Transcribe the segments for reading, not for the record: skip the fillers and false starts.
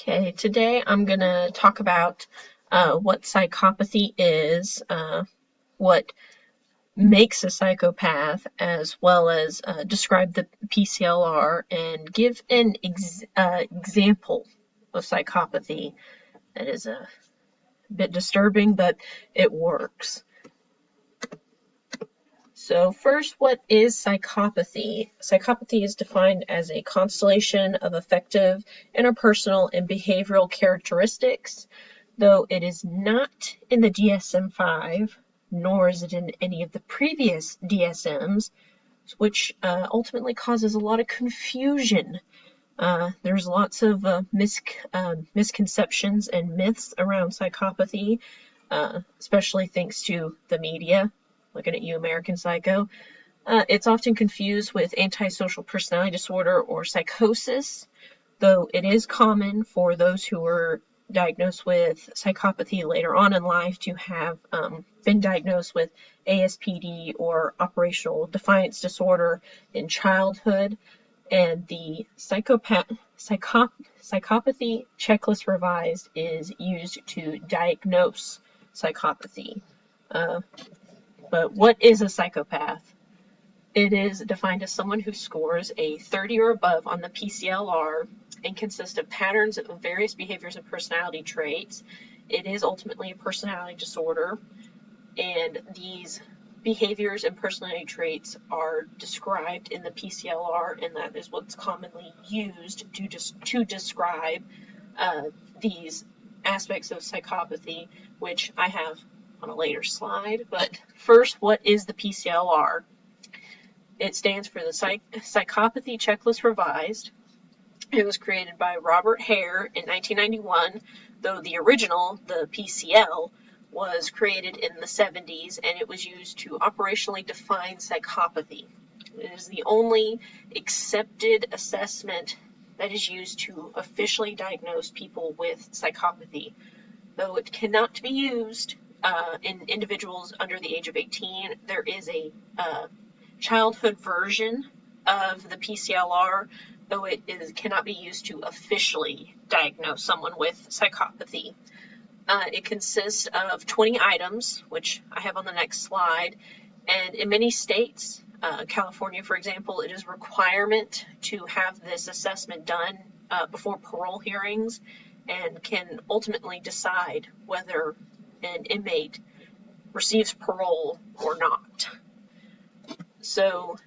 Okay, today I'm going to talk about what psychopathy is, what makes a psychopath, as well as describe the PCLR and give an example of psychopathy that is a bit disturbing, but it works. So first, what is psychopathy? Psychopathy is defined as a constellation of affective, interpersonal, and behavioral characteristics, though it is not in the DSM-5, nor is it in any of the previous DSMs, which ultimately causes a lot of confusion. There's lots of misconceptions and myths around psychopathy, especially thanks to the media. Looking at you, American Psycho. It's often confused with antisocial personality disorder or psychosis, though it is common for those who were diagnosed with psychopathy later on in life to have been diagnosed with ASPD or operational defiance disorder in childhood. And the Psychopathy Checklist Revised is used to diagnose psychopathy. But what is a psychopath? It is defined as someone who scores a 30 or above on the PCLR and consists of patterns of various behaviors and personality traits. It is ultimately a personality disorder, and these behaviors and personality traits are described in the PCLR, and that is what's commonly used to describe these aspects of psychopathy, which I have on a later slide. But first, what is the PCLR? It stands for the Psychopathy Checklist Revised. It was created by Robert Hare in 1991, though the original, the PCL, was created in the 70s, and it was used to operationally define psychopathy. It is the only accepted assessment that is used to officially diagnose people with psychopathy, though it cannot be used in individuals under the age of 18. There is a childhood version of the PCLR, though it cannot be used to officially diagnose someone with psychopathy. It consists of 20 items, which I have on the next slide, and in many states, California, for example, it is a requirement to have this assessment done before parole hearings, and can ultimately decide whether an inmate receives parole or not. So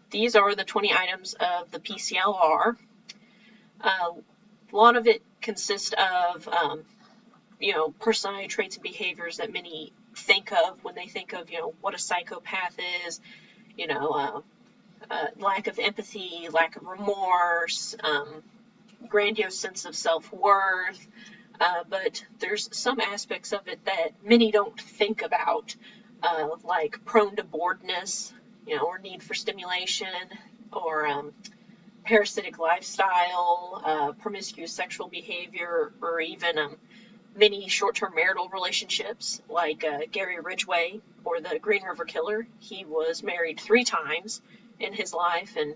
these are the 20 items of the PCLR. A lot of it consists of, personality traits and behaviors that many think of when they think of, what a psychopath is, lack of empathy, lack of remorse, grandiose sense of self-worth, but there's some aspects of it that many don't think about, like prone to boredness, or need for stimulation, or parasitic lifestyle, promiscuous sexual behavior, or even many short-term marital relationships, like Gary Ridgway or the Green River Killer. He was married 3 times in his life, and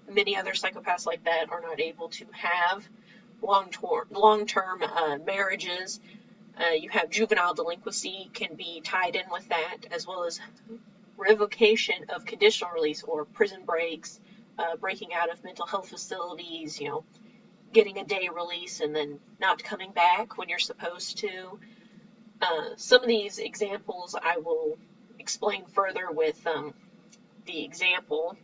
many other psychopaths like that are not able to have long-term marriages. You have juvenile delinquency can be tied in with that, as well as revocation of conditional release or prison breaks, breaking out of mental health facilities, getting a day release and then not coming back when you're supposed to. Some of these examples I will explain further with the example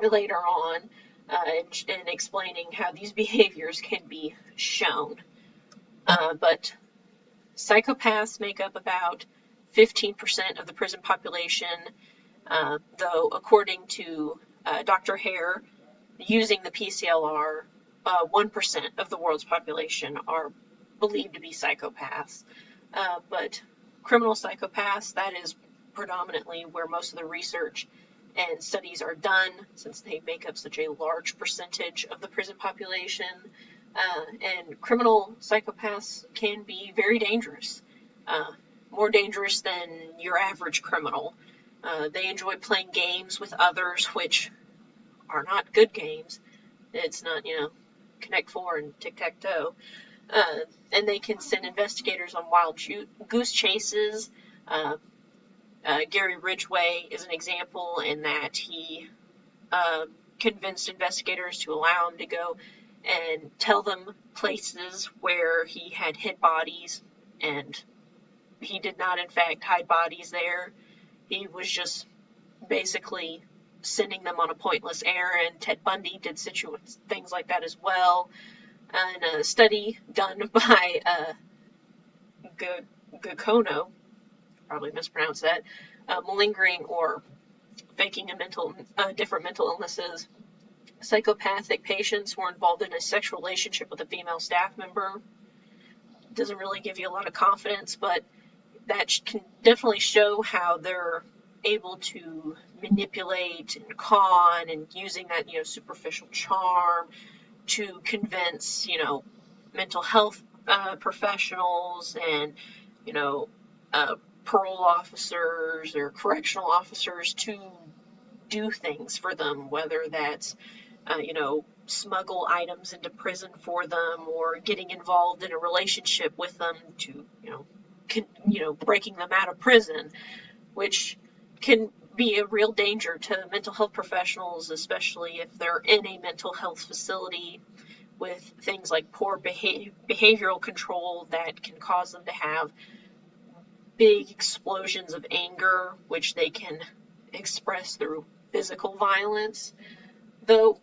later on, and explaining how these behaviors can be shown. But psychopaths make up about 15% of the prison population, though according to Dr. Hare, using the PCLR, 1% of the world's population are believed to be psychopaths. But criminal psychopaths, that is predominantly where most of the research and studies are done, since they make up such a large percentage of the prison population. And criminal psychopaths can be very dangerous, more dangerous than your average criminal. They enjoy playing games with others, which are not good games. It's not, Connect 4 and tic-tac-toe. And they can send investigators on wild goose chases. Gary Ridgway is an example in that he convinced investigators to allow him to go and tell them places where he had hid bodies, and he did not, in fact, hide bodies there. He was just basically sending them on a pointless errand. Ted Bundy did things like that as well. And a study done by Gakono, probably mispronounced that, malingering or faking different mental illnesses. Psychopathic patients were involved in a sexual relationship with a female staff member. Doesn't really give you a lot of confidence, but that can definitely show how they're able to manipulate and con, and using that, superficial charm to convince, mental health professionals and, parole officers or correctional officers to do things for them, whether that's, smuggle items into prison for them, or getting involved in a relationship with them to, breaking them out of prison, which can be a real danger to mental health professionals, especially if they're in a mental health facility with things like poor behavioral control that can cause them to have big explosions of anger, which they can express through physical violence. Though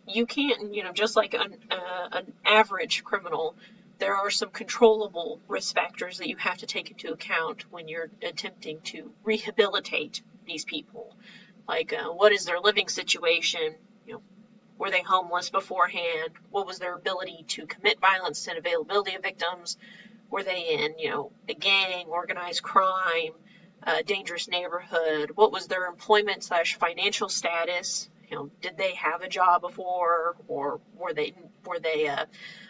you can't, just like an average criminal, there are some controllable risk factors that you have to take into account when you're attempting to rehabilitate these people. Like, what is their living situation? Were they homeless beforehand? What was their ability to commit violence and availability of victims? Were they in, a gang, organized crime, dangerous neighborhood? What was their employment/financial status? Did they have a job before, or were they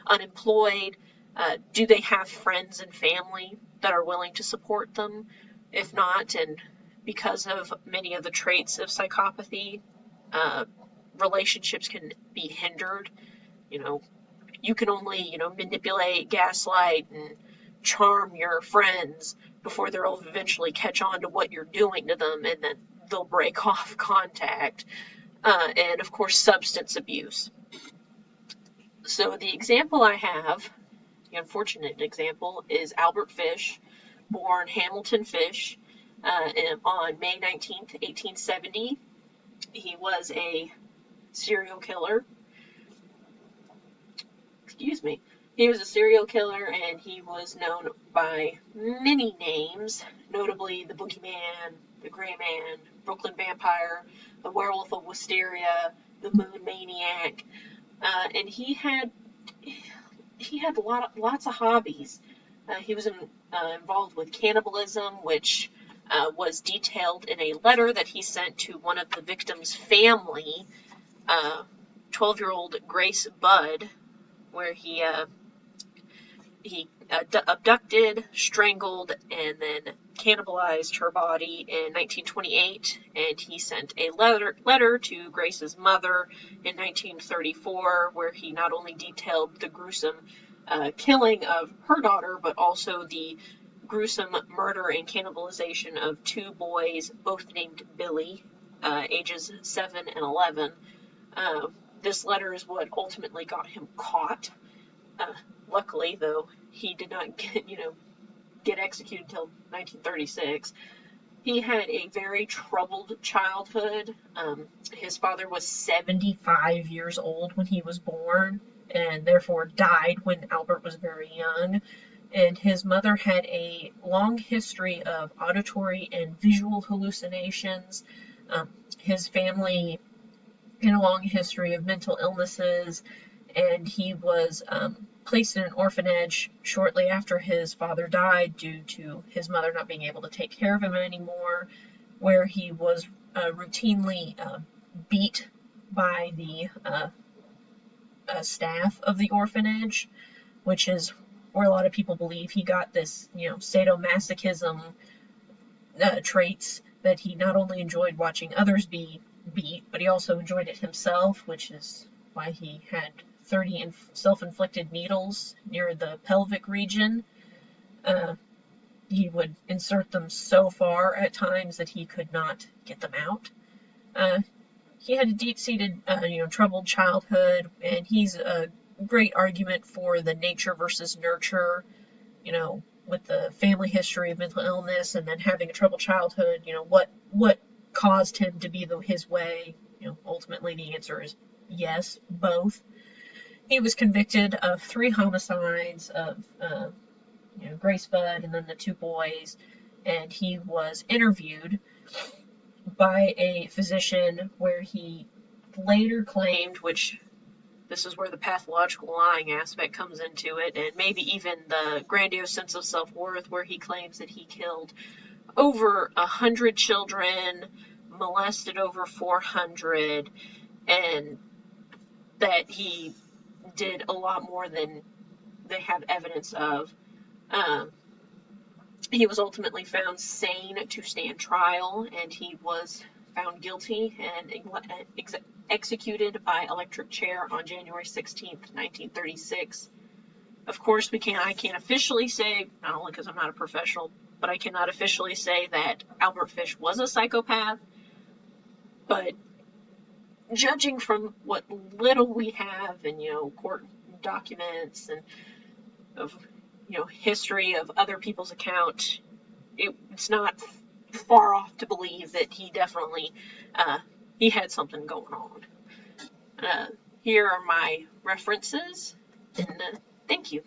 unemployed? Do they have friends and family that are willing to support them? If not, and because of many of the traits of psychopathy, relationships can be hindered. You can only, manipulate, gaslight, and charm your friends before they'll eventually catch on to what you're doing to them, and then they'll break off contact. And of course, substance abuse. So the example I have, the unfortunate example, is Albert Fish, born Hamilton Fish on May 19th, 1870. He was a serial killer. He was a serial killer, and he was known by many names, notably the Boogeyman, the Gray Man, Brooklyn Vampire, the Werewolf of Wisteria, the Moon Maniac, and he had lots of hobbies. He was involved with cannibalism, which was detailed in a letter that he sent to one of the victim's family, 12-year-old Grace Budd, where he abducted, strangled, and then cannibalized her body in 1928, and he sent a letter to Grace's mother in 1934, where he not only detailed the gruesome killing of her daughter, but also the gruesome murder and cannibalization of two boys, both named Billy, ages 7 and 11. This letter is what ultimately got him caught. Luckily, though, he did not get executed until 1936. He had a very troubled childhood. His father was 75 years old when he was born, and therefore died when Albert was very young. And his mother had a long history of auditory and visual hallucinations. His family had a long history of mental illnesses, and he was placed in an orphanage shortly after his father died due to his mother not being able to take care of him anymore, where he was routinely beat by the staff of the orphanage, which is where a lot of people believe he got this, sadomasochism traits, that he not only enjoyed watching others be beat, but he also enjoyed it himself, which is why he had 30 self-inflicted needles near the pelvic region. He would insert them so far at times that he could not get them out. He had a deep-seated, troubled childhood, and he's a great argument for the nature versus nurture, with the family history of mental illness and then having a troubled childhood, what caused him to be his way. Ultimately the answer is yes, both. He was convicted of 3 homicides of Grace Budd and then the 2 boys, and he was interviewed by a physician where he later claimed, which this is where the pathological lying aspect comes into it, and maybe even the grandiose sense of self-worth, where he claims that he killed over 100 children, molested over 400, and that he did a lot more than they have evidence of. He was ultimately found sane to stand trial, and he was found guilty and executed by electric chair on January 16th, 1936. Of course, I can't officially say, not only because I'm not a professional, but I cannot officially say that Albert Fish was a psychopath. But judging from what little we have in, court documents and of, history of other people's account, it's not far off to believe that he definitely, he had something going on. Here are my references, and thank you.